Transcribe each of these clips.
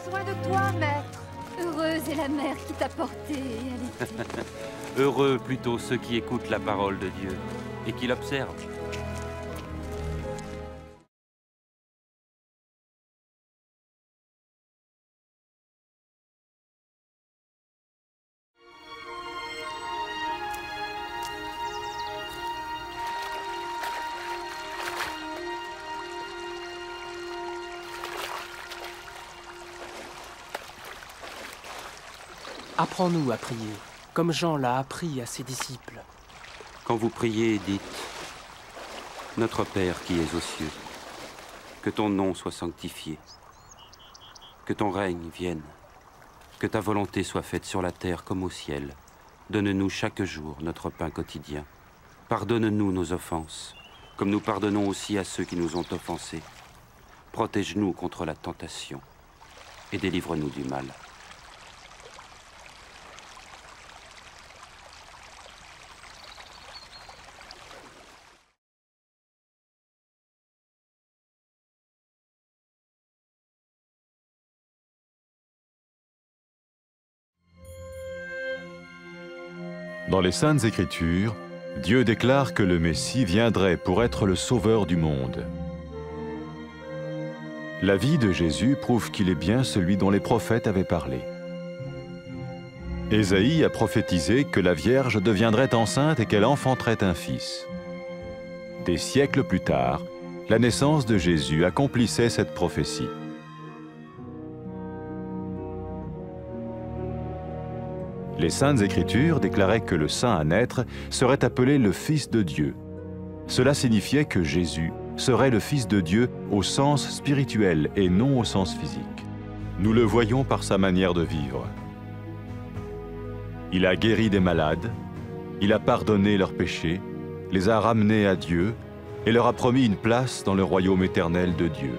besoin de toi, maître. Heureuse est la mère qui t'a porté et allaitée. Heureux plutôt ceux qui écoutent la parole de Dieu et qui l'observent. Apprends-nous à prier, comme Jean l'a appris à ses disciples. Quand vous priez, dites « Notre Père qui es aux cieux, que ton nom soit sanctifié, que ton règne vienne, que ta volonté soit faite sur la terre comme au ciel. Donne-nous chaque jour notre pain quotidien. Pardonne-nous nos offenses, comme nous pardonnons aussi à ceux qui nous ont offensés. Protège-nous contre la tentation et délivre-nous du mal. » Dans les Saintes Écritures, Dieu déclare que le Messie viendrait pour être le sauveur du monde. La vie de Jésus prouve qu'il est bien celui dont les prophètes avaient parlé. Ésaïe a prophétisé que la Vierge deviendrait enceinte et qu'elle enfanterait un fils. Des siècles plus tard, la naissance de Jésus accomplissait cette prophétie. Les Saintes Écritures déclaraient que le saint à naître serait appelé le Fils de Dieu. Cela signifiait que Jésus serait le Fils de Dieu au sens spirituel et non au sens physique. Nous le voyons par sa manière de vivre. Il a guéri des malades, il a pardonné leurs péchés, les a ramenés à Dieu et leur a promis une place dans le royaume éternel de Dieu.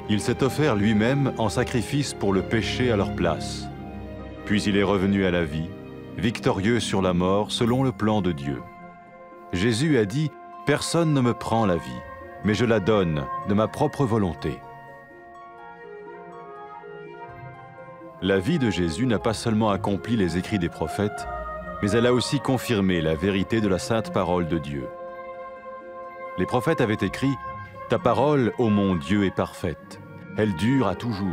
Il s'est offert lui-même en sacrifice pour le péché à leur place. Puis il est revenu à la vie, victorieux sur la mort selon le plan de Dieu. Jésus a dit « Personne ne me prend la vie, mais je la donne de ma propre volonté. » La vie de Jésus n'a pas seulement accompli les écrits des prophètes, mais elle a aussi confirmé la vérité de la sainte parole de Dieu. Les prophètes avaient écrit « Ta parole, ô mon Dieu, est parfaite, elle dure à toujours. »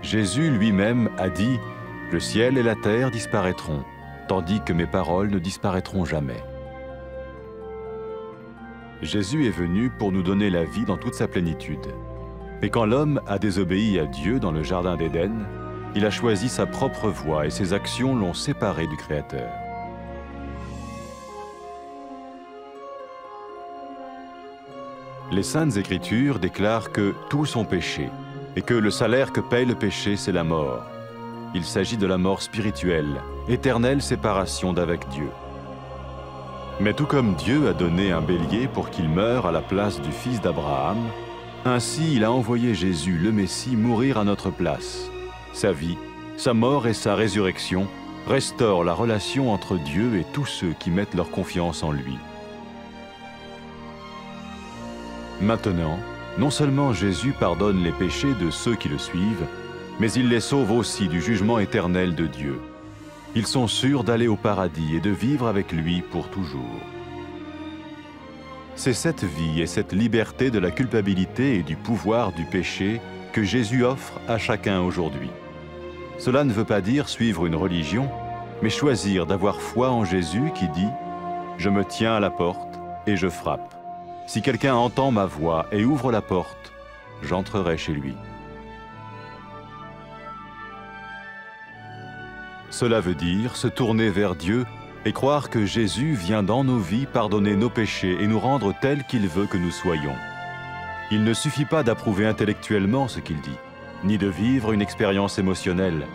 Jésus lui-même a dit « Le ciel et la terre disparaîtront, tandis que mes paroles ne disparaîtront jamais. » Jésus est venu pour nous donner la vie dans toute sa plénitude. Mais quand l'homme a désobéi à Dieu dans le jardin d'Éden, il a choisi sa propre voie et ses actions l'ont séparé du Créateur. Les Saintes Écritures déclarent que tous ont péché et que le salaire que paye le péché, c'est la mort. Il s'agit de la mort spirituelle, éternelle séparation d'avec Dieu. Mais tout comme Dieu a donné un bélier pour qu'il meure à la place du fils d'Abraham, ainsi il a envoyé Jésus, le Messie, mourir à notre place. Sa vie, sa mort et sa résurrection restaurent la relation entre Dieu et tous ceux qui mettent leur confiance en lui. Maintenant, non seulement Jésus pardonne les péchés de ceux qui le suivent, mais il les sauve aussi du jugement éternel de Dieu. Ils sont sûrs d'aller au paradis et de vivre avec lui pour toujours. C'est cette vie et cette liberté de la culpabilité et du pouvoir du péché que Jésus offre à chacun aujourd'hui. Cela ne veut pas dire suivre une religion, mais choisir d'avoir foi en Jésus qui dit « Je me tiens à la porte et je frappe. Si quelqu'un entend ma voix et ouvre la porte, j'entrerai chez lui. » Cela veut dire se tourner vers Dieu et croire que Jésus vient dans nos vies pardonner nos péchés et nous rendre tels qu'il veut que nous soyons. Il ne suffit pas d'approuver intellectuellement ce qu'il dit, ni de vivre une expérience émotionnelle.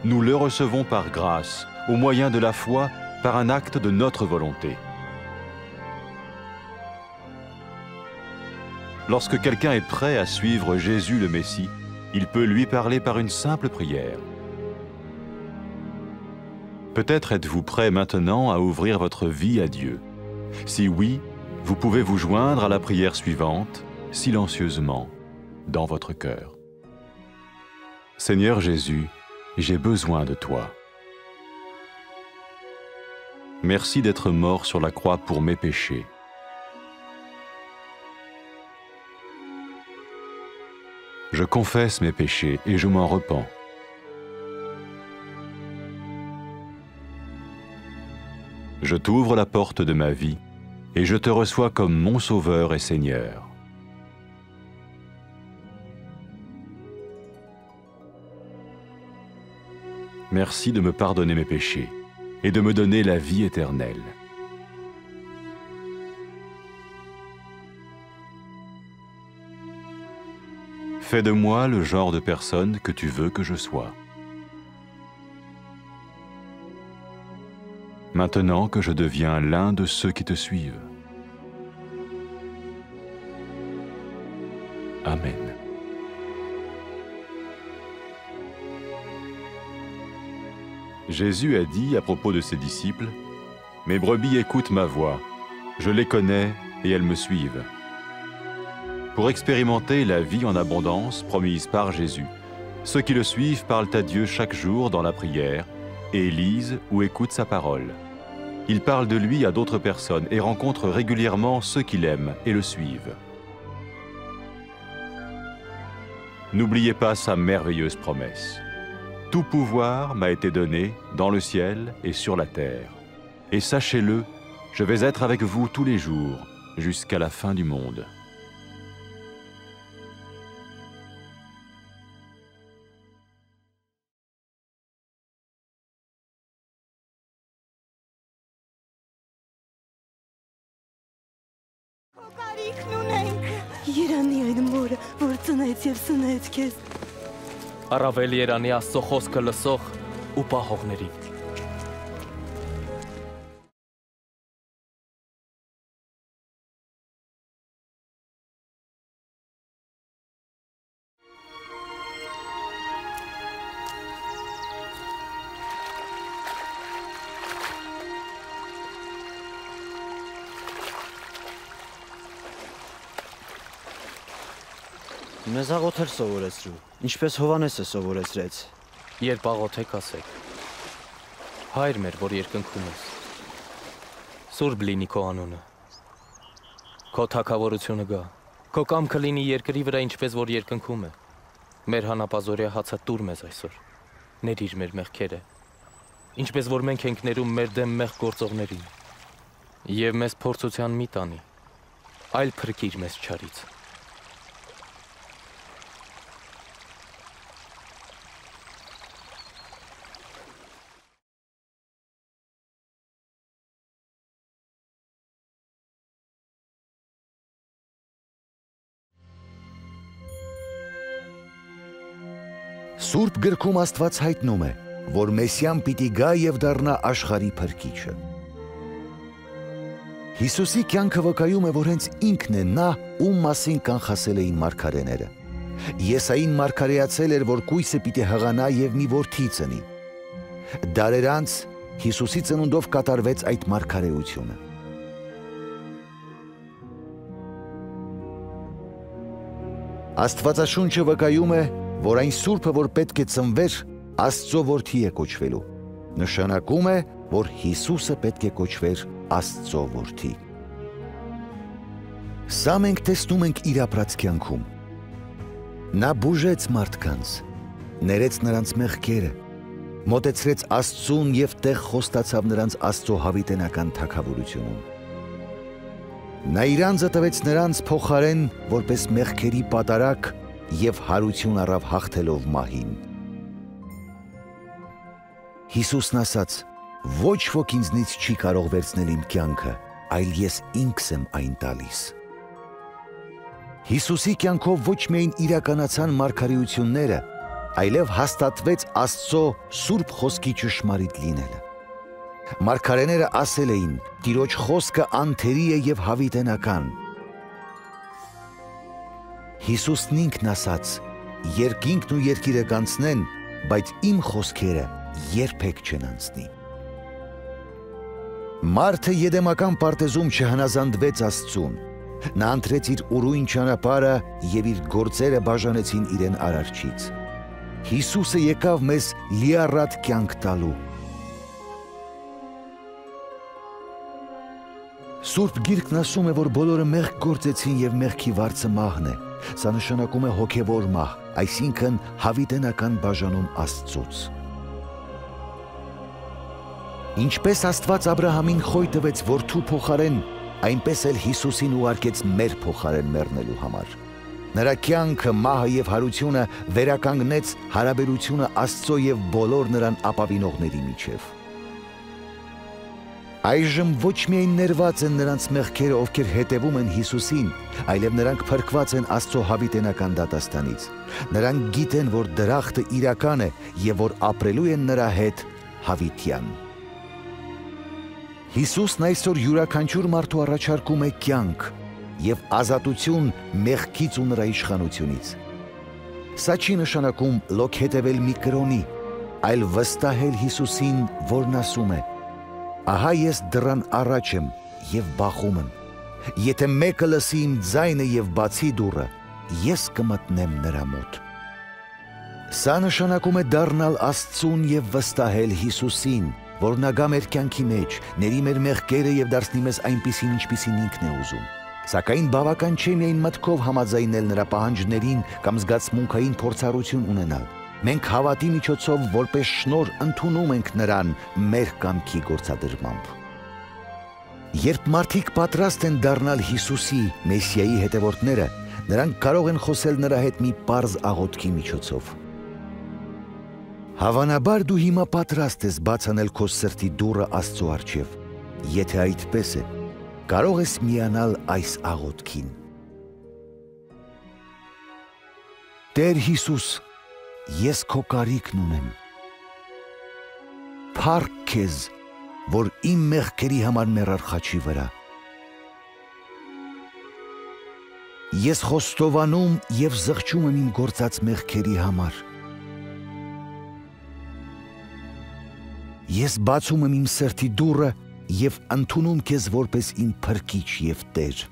Nous le recevons par grâce, au moyen de la foi, par un acte de notre volonté. Lorsque quelqu'un est prêt à suivre Jésus le Messie, il peut lui parler par une simple prière. Peut-être êtes-vous prêt maintenant à ouvrir votre vie à Dieu. Si oui, vous pouvez vous joindre à la prière suivante, silencieusement. dans votre cœur. Seigneur Jésus, j'ai besoin de toi. Merci d'être mort sur la croix pour mes péchés. Je confesse mes péchés et je m'en repens. Je t'ouvre la porte de ma vie et je te reçois comme mon Sauveur et Seigneur. Merci de me pardonner mes péchés et de me donner la vie éternelle. Fais de moi le genre de personne que tu veux que je sois. Maintenant que je deviens l'un de ceux qui te suivent. Amen. Jésus a dit à propos de ses disciples, « Mes brebis écoutent ma voix, je les connais et elles me suivent. » Pour expérimenter la vie en abondance promise par Jésus, ceux qui le suivent parlent à Dieu chaque jour dans la prière et lisent ou écoutent sa parole. Ils parlent de lui à d'autres personnes et rencontrent régulièrement ceux qui l'aiment et le suivent. N'oubliez pas sa merveilleuse promesse. Tout pouvoir m'a été donné dans le ciel et sur la terre. Et sachez-le, je vais être avec vous tous les jours, jusqu'à la fin du monde. Երանի այդ մորը, որ ծնեց և սնեց քեզ։ Առավել Երանի Աստծո խոսքը լսող ու պահողներին։ Մեզ աղոթեր սովորեցրու, ինչպես Հովանեսը սովորեցրեց։ Երբ աղոթեք ասեք. Հայր մեր, որ երկնքում ես, սուրբ լինի քո անունը, քո թագավորությունը գա, քո կամքը լինի երկրի վրա, ինչպես որ երկնքում է, մեր հանապազօրյա հացը տուր մեզ այսօր, ներիր մեր մեղքերը, ինչպես որ մենք ենք ներում մեր դեմ մեղք գործողներին, և մեզ փորձության մի տանի, այլ փրկիր մեզ չարից։ Սուրբ գրքում Աստված հայտնում է, որ Մեսիան պիտի գա և դառնա աշխարհի փրկիչը։ Հիսուսի կյանքը վկայում է, որ հենց ինքն է նա, ում մասին կանխասել էին մարգարեները։ Եսային մարգարեացել էր, որ կույսը պիտի հղանա և մի որդի ծնի։ Դարեր անց Հիսուսի ծնունդով կատարվեց այդ մարգարեությունը։ Աստվածաշունչը վկայում է, որ այն Սուրբը, որ պետք է ծնվեր, Աստծո որդի է կոչվելու, նշանակում է, որ Հիսուսը պետք է կոչվեր Աստծո որդի։ Սա մենք տեսնում ենք իր ապրած կյանքում։ Նա բուժեց մարդկանց, ներեց նրանց մեղքերը, մոտեցրեց Աստծուն և տեղ խոստացավ նրանց Աստծո հավիտենական թագավորությունում։ Նա իր անձը տվեց նրանց փոխարեն, որպես մեղքերի պատարագ և հարություն առավ հաղթելով մահին։ Հիսուսն ասաց. «Ոչ ոք ինձնից չի կարող վերցնել իմ կյանքը, այլ ես ինքս եմ այն տալիս»։ Հիսուսի կյանքով ոչ միայն իրականացան մարգարեությունները, այլև հաստատվեց Աստծո սուրբ խոսքի ճշմարիտ լինելը։ Մարգարեները ասել էին. «Տիրոջ խոսքը անթերի է և հավիտենական»։ Հիսուսն ինքն ասաց. «Երկինքն ու երկիրը կանցնեն, բայց իմ խոսքերը երբեք չեն անցնի»։ Մարդը Եդեմական պարտեզում չհնազանդվեց Աստծուն, Նա ընտրեց իր ուրույն ճանապարհը եւ իր գործերը բաժանեցին իրեն արարչից։ Հիսուսը եկավ մեզ լիառատ կյանք տալու։ Սուրբ Գիրքն ասում է, որ բոլորը մեղք գործեցին եւ մեղքի վարձը մահն է։ Սա նշանակում է հոգևոր մահ, այսինքն հավիտենական բաժանում Աստծուց։ Ինչպես Աստված Աբրահամին խոյ տվեց որդու փոխարեն, այնպես էլ Հիսուսին ուղարկեց մեր փոխարեն մեռնելու համար։ Նրա կյանքը, մահը եւ հարությունը վերականգնեց հարաբերությունը Աստծո եւ բոլոր նրան ապավինողների միջև։ Այժմ ոչ միայն ներված են նրանց մեղքերը, ովքեր հետևում են Հիսուսին, այլև նրանք փրկված են Աստծո հավիտենական դատաստանից։ Նրանք գիտեն, որ դրախտը իրական է եւ որ ապրելու են նրա հետ հավիտյան։ Հիսուսն այսօր յուրաքանչյուր մարդու առաջարկում է կյանք եւ ազատություն մեղքից ու նրա իշխանությունից։ Սա չի նշանակում լոկ հետևել մի կրոնի, այլ վստահել Հիսուսին, որն ասում է. «Ահա ես դռան առաջ եմ եւ բախում եմ, եթե մեկը լսի իմ ձայնը եւ բացի դուռը, ես կմտնեմ նրա մոտ»։ Սա նշանակում է դառնալ Աստծուն եւ վստահել Հիսուսին, որ նա գա մեր կյանքի մեջ, ների մեր մեղքերը եւ դարձնի մեզ այնպիսին, ինչպիսին ինքն է ուզում։ Սակայն բավական չէ միայն մտքով համաձայնել նրա պահանջներին կամ զգացմունքային փորձառություն ունենալ։ Մենք հավատի միջոցով որպես շնորհ ընդունում ենք նրան մեր կամքի գործադրմամբ։ Երբ մարդիկ պատրաստ են դառնալ Հիսուսի, Մեսիայի հետևորդները, նրանք կարող են խոսել նրա հետ մի պարզ աղոթքի միջոցով։ Հավանաբար դու հիմա պատրաստ ես բաց անել քո սրտի դուռը Աստծո առջև։ Եթե այդպես է, կարող ես միանալ այս աղոթքին։ Տեր Հիսուս, ես քո կարիքն ունեմ։ Փառք քեզ, որ իմ մեղքերի համար մեռար խաչի վրա։ Ես խոստովանում եւ զղջում եմ իմ գործած մեղքերի համար։ Ես բացում եմ իմ սրտի դուռը եւ ընդունում քեզ որպես իմ փրկիչ եւ Տեր։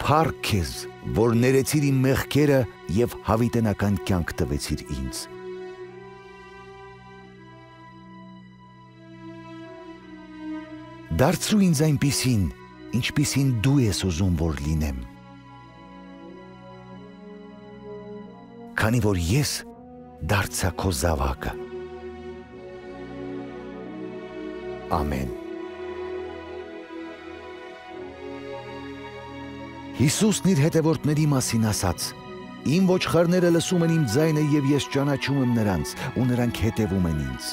Փառք քեզ, որ ներեցիր իմ մեղքերը եւ հավիտենական կյանք տվեցիր ինձ։ Դարձրու ինձ այնպիսին, ինչպիսին դու ես ուզում, որ լինեմ։ Քանի որ ես դարձա քո զավակը։ Ամեն։ Հիսուսն իր հետևորդների մասին ասաց. «Իմ ոչխարները լսում են իմ ձայնը եւ ես ճանաչում եմ նրանց, ու նրանք հետևում են ինձ»։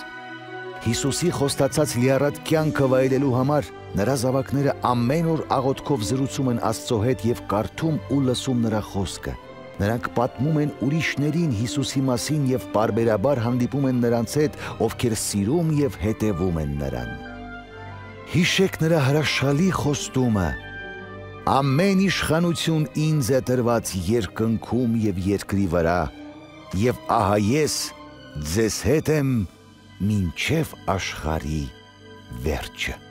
Հիսուսի խոստացած լիառատ կյանքը վայելելու համար նրա զավակները ամեն օր աղոթքով զրուցում են Աստծո հետ եւ կարդում ու լսում նրա խոսքը։ Նրանք պատմում են ուրիշներին Հիսուսի մասին եւ պարբերաբար հանդիպում են նրանց հետ, ովքեր սիրում եւ հետևում են նրան։ Հիշեք նրա հրաշալի խոստումը. «Ամեն իշխանություն ինձ է տրված երկնքում եւ երկրի վրա, եւ ահա ես ձեզ հետ եմ մինչև աշխարհի վերջը»։